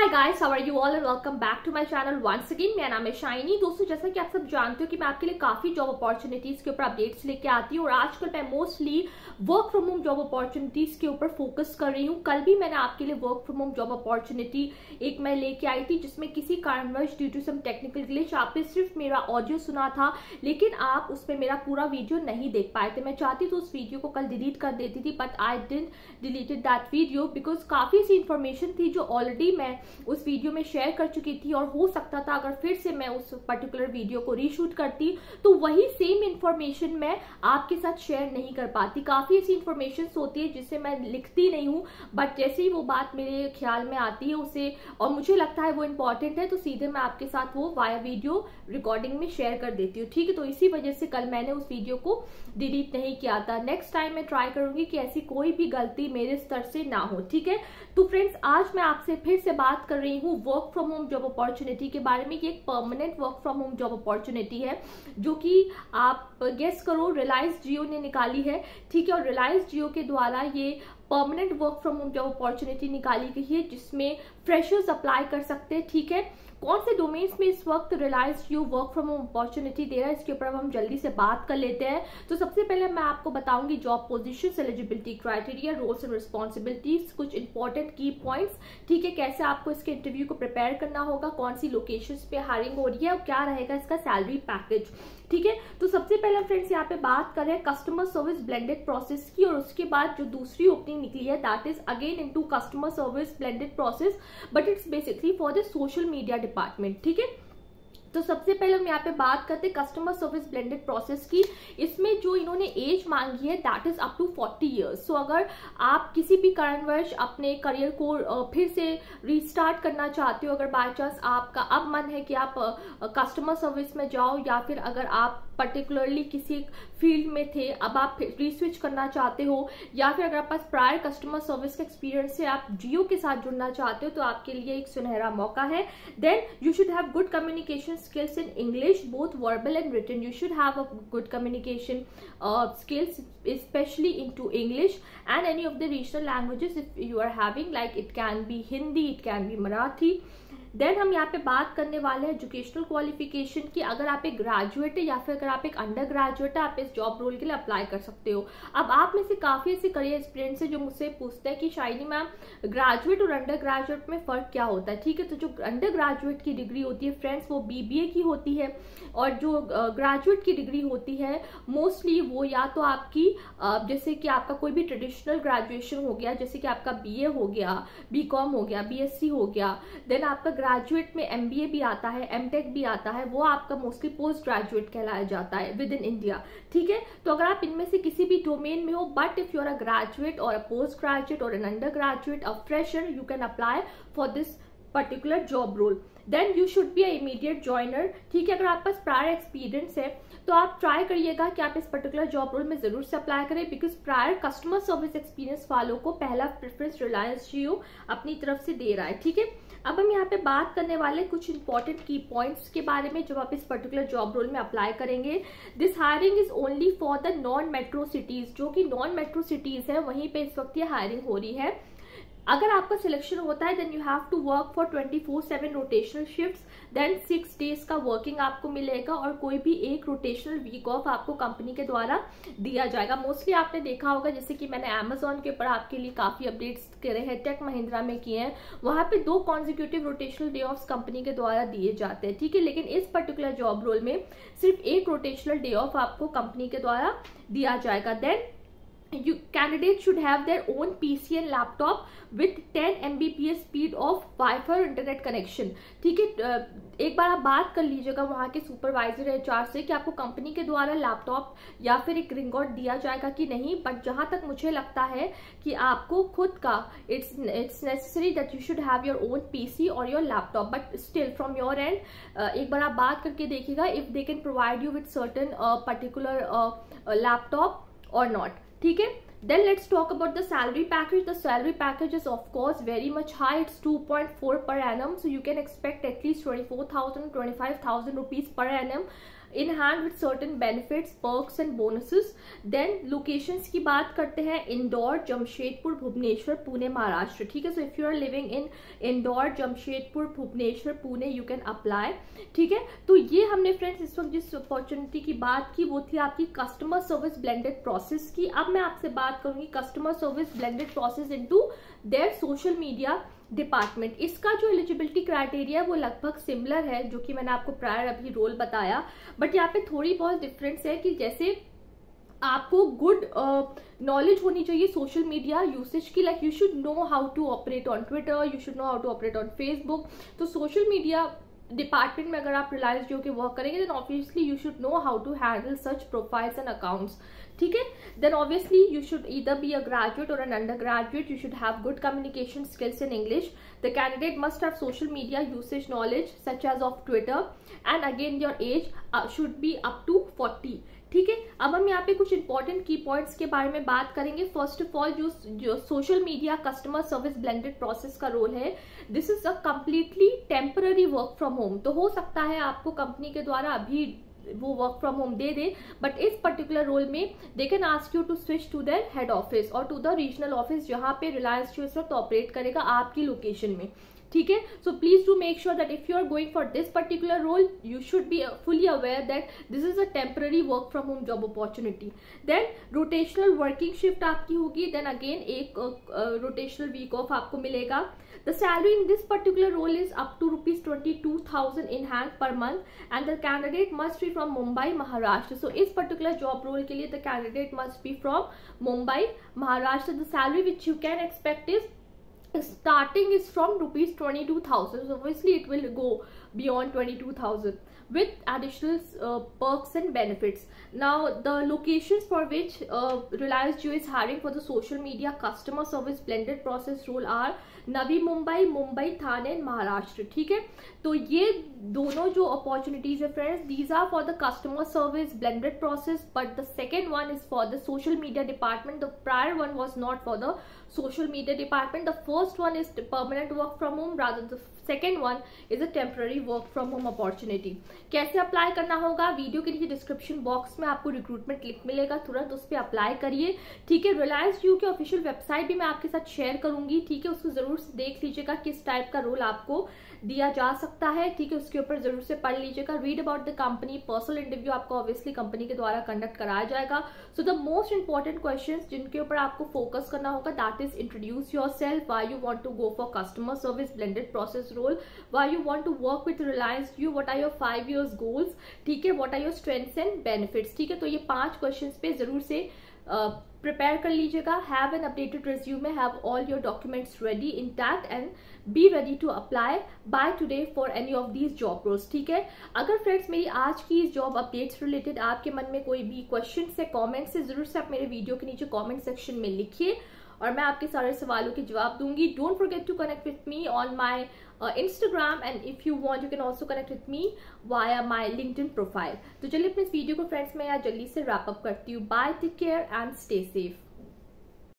Hi guys, how are you all and welcome back to my channel once again. मेरा नाम है shiny. दोस्तों, जैसा कि आप सब जानते हो कि मैं आपके लिए काफी जॉब अपॉर्चुनिटीज के ऊपर अपडेट्स लेके आती हूँ और आजकल मैं mostly work from home job opportunities के ऊपर फोकस कर रही हूँ। कल भी मैंने आपके लिए work from home job opportunity एक मैं लेके आई थी, जिसमें किसी कारणवश due to some technical glitch आपने सिर्फ मेरा ऑडियो सुना था, लेकिन आप उसमें मेरा पूरा वीडियो नहीं देख पाए थे। मैं चाहती तो उस वीडियो को कल डिलीट कर देती थी, but I didn't deleted that video because काफी सी इंफॉर्मेशन थी जो ऑलरेडी मैं उस वीडियो में शेयर कर चुकी थी और हो सकता था अगर फिर से मैं उस पर्टिकुलर वीडियो को रीशूट करती तो वही सेम इंफॉर्मेशन मैं आपके साथ शेयर नहीं कर पाती। काफी ऐसी इंफॉर्मेशन होती है जिसे मैं लिखती नहीं हूँ, बट जैसे ही वो बात मेरे ख्याल में आती है उसे और मुझे लगता है वो इंपॉर्टेंट है तो सीधे मैं आपके साथ वो वाया वीडियो रिकॉर्डिंग में शेयर कर देती हूँ। ठीक है, तो इसी वजह से कल मैंने उस वीडियो को डिलीट नहीं किया था। नेक्स्ट टाइम मैं ट्राई करूंगी कि ऐसी कोई भी गलती मेरे स्तर से ना हो। ठीक है, तो फ्रेंड्स आज मैं आपसे फिर से बात कर रही हूँ work from home job opportunity के बारे में। ये एक permanent work from home job opportunity है जो कि आप गेस करो रिलायंस जियो ने निकाली है। ठीक है, और रिलायंस जियो के द्वारा ये permanent work from home job opportunity निकाली गई है जिसमें फ्रेशर्स अप्लाई कर सकते हैं। ठीक है, कौन से डोमेन्स में इस वक्त रिलायंस जियो वर्क फ्रॉम होम अपॉर्चुनिटी दे रहा है इसके ऊपर हम जल्दी से बात कर लेते हैं। तो सबसे पहले मैं आपको बताऊंगी job position, eligibility criteria, roles and responsibilities, कुछ इंपॉर्टेंट की पॉइंट्स। ठीक है, कैसे आपको इसके इंटरव्यू को प्रिपेयर करना होगा, कौन सी लोकेशंस पे हायरिंग हो रही है और क्या रहेगा इसका सैलरी पैकेज। ठीक है, तो सबसे पहले फ्रेंड्स यहाँ पे बात करें कस्टमर सर्विस ब्लेंडेड प्रोसेस की और उसके बाद जो दूसरी ओपनिंग निकली है that is again into customer service blended process, but it's basically for the social media department. ठीक है, तो सबसे पहले हम यहाँ पे बात करते हैं कस्टमर सर्विस ब्लेंडेड प्रोसेस की। इसमें जो इन्होंने एज मांगी है that is up to 40 years. So अगर आप किसी भी कारणवश अपने करियर को फिर से रीस्टार्ट करना चाहते हो, अगर बाय चांस आपका अब मन है कि आप कस्टमर सर्विस में जाओ, या फिर अगर आप पर्टिकुलरली किसी फील्ड में थे अब आप रीस्विच करना चाहते हो, या फिर अगर आपके पास प्रायर कस्टमर सर्विस का एक्सपीरियंस है, आप जियो के साथ जुड़ना चाहते हो, तो आपके लिए एक सुनहरा मौका है। Then you should have good communication skills in English, both verbal and written. You should have a good communication skills, especially into English and any of the regional languages if you are having, like it can be Hindi, it can be Marathi. Then हम यहाँ पे बात करने वाले हैं educational qualification की। अगर आप एक ग्रेजुएट है या फिर अगर आप एक अंडर ग्रेजुएट है, आप इस जॉब रोल के लिए अप्लाई कर सकते हो। अब आप में से काफी ऐसे करियर एक्सपीरियंस है जो मुझसे पूछते हैं कि शाइनी मैम ग्रेजुएट और अंडर ग्रेजुएट में फर्क क्या होता है। ठीक है, तो जो अंडर ग्रेजुएट की डिग्री होती है फ्रेंड्स वो BBA की होती है, और जो ग्रेजुएट की डिग्री होती है मोस्टली वो या तो आपकी जैसे कि आपका कोई भी ट्रेडिशनल ग्रेजुएशन हो गया, जैसे कि आपका BA हो गया, BCom हो गया, BSc हो गया, देन आपका ग्रेजुएट में MBA भी आता है, MTech भी आता है, वो आपका मोस्टली पोस्ट ग्रेजुएट कहलाया जाता है विद इन इंडिया। ठीक है, तो अगर आप इनमें से किसी भी डोमेन में हो, but if you are a graduate और अ पोस्ट ग्रेजुएट और an under graduate, a fresher, you can apply for this particular job role. Then you should be an immediate joiner. ठीक है, अगर आपके पास प्रायर एक्सपीरियंस है तो आप try करिएगा कि आप इस पर्टिकुलर जॉब रोल में जरूर से अप्लाई करें, because prior customer service experience वालों को पहला प्रेफरेंस रिलायंस जियो अपनी तरफ से दे रहा है। ठीक है, अब हम यहाँ पे बात करने वाले कुछ इंपॉर्टेंट की पॉइंट्स के बारे में जब आप इस पर्टिकुलर जॉब रोल में अप्लाई करेंगे। This hiring is only for the non metro cities, जो कि नॉन मेट्रो सिटीज है वहीं पे इस वक्त ये हायरिंग हो रही है। अगर आपका सिलेक्शन होता है then you have to work for 24/7 rotational shifts, then 6 days का वर्किंग आपको मिलेगा और कोई भी एक रोटेशनल वीक ऑफ आपको कंपनी के द्वारा दिया जाएगा। मोस्टली आपने देखा होगा जैसे कि मैंने Amazon के ऊपर आपके लिए काफी अपडेट्स करे हैं, टेक महिंद्रा में किए हैं, वहां पे 2 consecutive rotational day of company के द्वारा दिए जाते हैं। ठीक है, लेकिन इस पर्टिकुलर जॉब रोल में सिर्फ एक रोटेशनल डे ऑफ आपको कंपनी के द्वारा दिया जाएगा। Then candidates should have their own PC and laptop with 10 Mbps speed of Wi-Fi internet connection. ठीक है, एक बार आप बात कर लीजिएगा वहां के सुपरवाइजर HR से कि आपको कंपनी के द्वारा लैपटॉप या फिर एक रिंगॉट दिया जाएगा कि नहीं, बट जहां तक मुझे लगता है कि आपको खुद का it's necessary that you should have your own PC और your laptop, but still from your and एक बार आप बात करके देखिएगा if they can provide you with certain particular laptop और नॉट। ठीक है, then let's talk about the salary package. The salary package is of course very much high. It's 2.4 per annum, so you can expect at least 24,000 25,000 rupees per annum in hand with certain benefits, perks and bonuses. Then locations की बात करते हैं, इंदौर, जमशेदपुर, भुवनेश्वर, पुणे, महाराष्ट्र। ठीक है, so if you are living in Indore, Jamshedpur, Bhubaneswar, Pune, you can apply. ठीक है, तो ये हमने फ्रेंड्स इस वक्त जिस अपॉर्चुनिटी की बात की वो थी आपकी कस्टमर सर्विस ब्लेंडेड प्रोसेस की। अब मैं आपसे बात करूंगी customer service blended process into their social media department. इसका जो एलिजिबिलिटी क्राइटेरिया है वो लगभग सिमिलर है जो कि मैंने आपको प्रायर अभी रोल बताया, बट यहाँ पे थोड़ी बहुत डिफरेंस है कि जैसे आपको गुड नॉलेज होनी चाहिए सोशल मीडिया यूसेज की, like you should know how to operate on Twitter, you should know how to operate on Facebook. तो सोशल मीडिया डिपार्टमेंट में अगर आप रिलायंस जियो के वर्क करेंगे then obviously you should know how to handle such profiles and accounts. ठीक है, then obviously you should either be a graduate और an under graduate, you should have good communication skills in English, the candidate must have social media usage knowledge such as of Twitter, and again your age should be up to 40। ठीक है, अब हम यहाँ पे कुछ important key points के बारे में बात करेंगे। फर्स्ट ऑफ ऑल जो social media customer service blended process का रोल है, this is a completely temporary work from home. तो हो सकता है आपको कंपनी के द्वारा अभी वो वर्क फ्रॉम होम दे दे, बट इस पर्टिकुलर रोल में they can ask you to switch to their head office और टू द रीजनल ऑफिस जहां पे रिलायंस जियो इस वक्त ऑपरेट करेगा आपकी लोकेशन में। ठीक है, so please do make sure that if you are going for this particular role you should be fully aware that this is a temporary work from home job opportunity. Then rotational working shift आपकी होगी, then again एक rotational week off आपको मिलेगा। The salary in this particular role is up to ₹22,000 in hand per month and the candidate must be from Mumbai, Maharashtra. सो इस particular job role के लिए the candidate must be from Mumbai, Maharashtra. The salary which you can expect is starting is from ₹22,000, so obviously it will go beyond 22,000 with additional perks and benefits. Now the locations for which Reliance Jio is hiring for the social media customer service blended process role are Navi Mumbai, Mumbai, Thane and Maharashtra. ठीक है, तो ये दोनों जो opportunities है friends, these are for the customer service blended process, but the second one is for the social media department. The prior one was not for the social media department. The first one is permanent work from home, rather the second one is a temporary work from home opportunity. कैसे apply करना होगा, video के नीचे description box में आपको recruitment link मिलेगा, तुरंत उस पर अप्लाई करिए। ठीक है, रिलायंस जियो की ऑफिशियल वेबसाइट भी मैं आपके साथ शेयर करूंगी। ठीक है, उसको जरूर से देख लीजिएगा किस टाइप का रोल आपको दिया जा सकता है। ठीक है, उसके ऊपर जरूर से पढ़ लीजिएगा, read about the company, personal interview आपको ऑब्वियसली कंपनी के द्वारा कंडक्ट कराया जाएगा। So the most important questions जिनके ऊपर आपको फोकस करना होगा, that is introduce yourself, why you want to go for customer service blended process role, why you want to work with Reliance Jio, what are your 5 years goals. ठीक है, what are your strengths and benefits. ठीक है, तो ये 5 questions पे जरूर से prepare कर लीजिएगा। Have an updated resume, have all your documents ready intact and be ready to apply by today for any of these job roles. ठीक है, अगर फ्रेंड्स मेरी आज की इस जॉब अपडेट्स रिलेटेड आपके मन में कोई भी क्वेश्चन है, कॉमेंट्स है, जरूर से आप मेरे वीडियो के नीचे कॉमेंट सेक्शन में लिखिए और मैं आपके सारे सवालों के जवाब दूंगी। Don't forget to connect with me on my Instagram and if you want you can also connect with me via my LinkedIn profile। तो चलिए अपने इस वीडियो को फ्रेंड्स मैं यहाँ जल्दी से रैप अप करती हूँ। Bye, take care and stay safe.